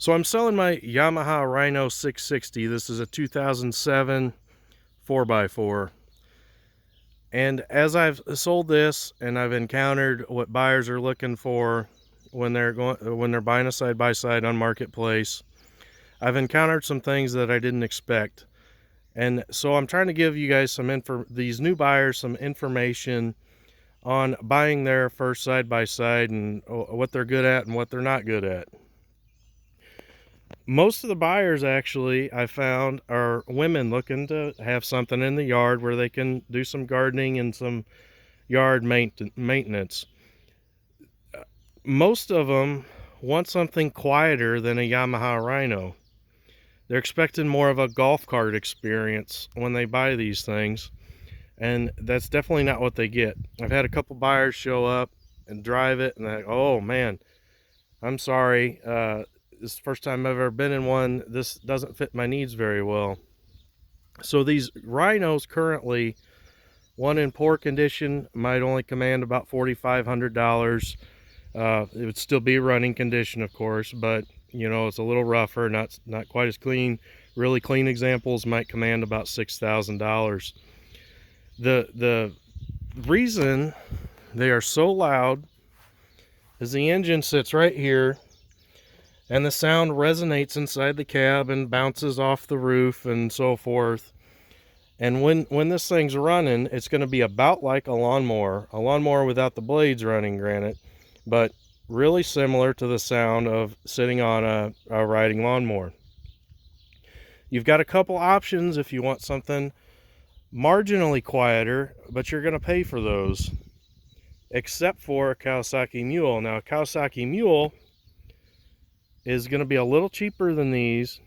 So I'm selling my Yamaha Rhino 660. This is a 2007 4x4. And as I've sold this and I've encountered what buyers are looking for when they're buying a side-by-side on Marketplace, I've encountered some things that I didn't expect. And so I'm trying to give you guys these new buyers some information on buying their first side-by-side and what they're good at and what they're not good at. Most of the buyers, actually, I found, are women looking to have something in the yard where they can do some gardening and some yard maintenance. Most of them want something quieter than a Yamaha Rhino. They're expecting more of a golf cart experience when they buy these things, and that's definitely not what they get. I've had a couple buyers show up and drive it, and they're like, oh man, I'm sorry, this is the first time I've ever been in one. This doesn't fit my needs very well. So these Rhinos currently, one in poor condition, might only command about $4,500. It would still be running condition, of course, but you know, it's a little rougher, not quite as clean. Really clean examples might command about $6,000. The reason they are so loud is the engine sits right here, and the sound resonates inside the cab and bounces off the roof and so forth. And when this thing's running, it's going to be about like a lawnmower without the blades running, granted, but really similar to the sound of sitting on a riding lawnmower. You've got a couple options if you want something marginally quieter, but you're going to pay for those, except for a Kawasaki Mule. Now, a Kawasaki Mule is going to be a little cheaper than these,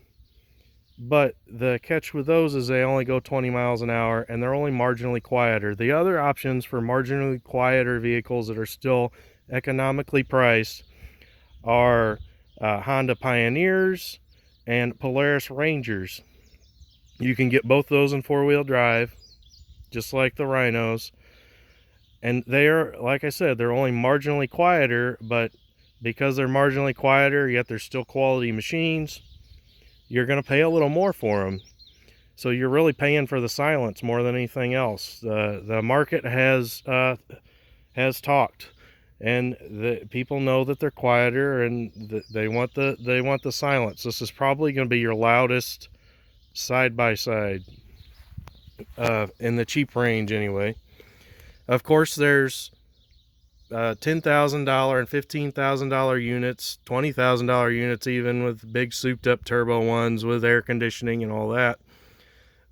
but the catch with those is they only go 20 miles an hour and they're only marginally quieter. The other options for marginally quieter vehicles that are still economically priced are Honda Pioneers and Polaris Rangers. You can get both those in four-wheel drive, just like the Rhinos, and they are, like I said, they're only marginally quieter, but because they're marginally quieter, yet they're still quality machines, you're going to pay a little more for them. So you're really paying for the silence more than anything else. The market has talked, and the people know that they're quieter, and they want the silence. This is probably going to be your loudest side-by-side in the cheap range anyway. Of course, there's $10,000 and $15,000 units, $20,000 units even, with big souped up turbo ones with air conditioning and all that.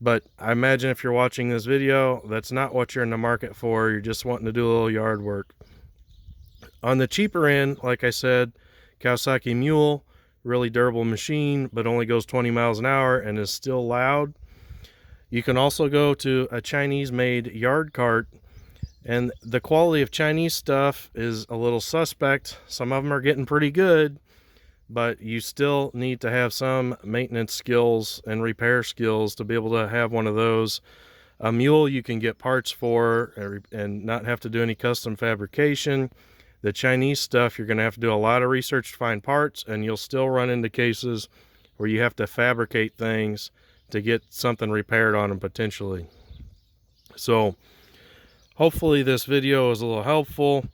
But I imagine if you're watching this video, that's not what you're in the market for. You're just wanting to do a little yard work. On the cheaper end, like I said, Kawasaki Mule, really durable machine, but only goes 20 miles an hour and is still loud. You can also go to a Chinese-made yard cart, and the quality of Chinese stuff is a little suspect. Some of them are getting pretty good, but you still need to have some maintenance skills and repair skills to be able to have one of those. A Mule you can get parts for and not have to do any custom fabrication. The Chinese stuff, you're going to have to do a lot of research to find parts, and you'll still run into cases where you have to fabricate things to get something repaired on them potentially. So hopefully this video is a little helpful.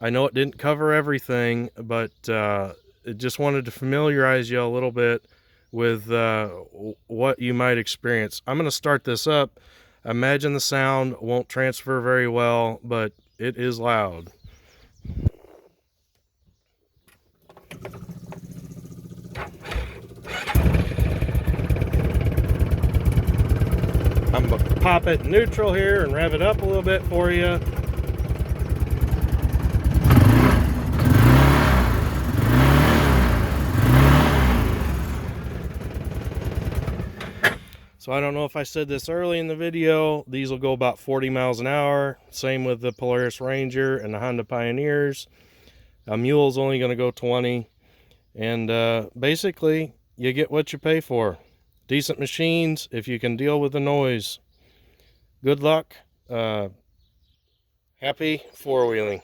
I know it didn't cover everything, but it just wanted to familiarize you a little bit with what you might experience. I'm going to start this up. Imagine the sound won't transfer very well, but it is loud. I'm going to pop it in neutral here and rev it up a little bit for you. So I don't know if I said this early in the video, these will go about 40 miles an hour. Same with the Polaris Ranger and the Honda Pioneers. A Mule's only going to go 20. And basically, you get what you pay for. Decent machines if you can deal with the noise. Good luck. Happy four-wheeling.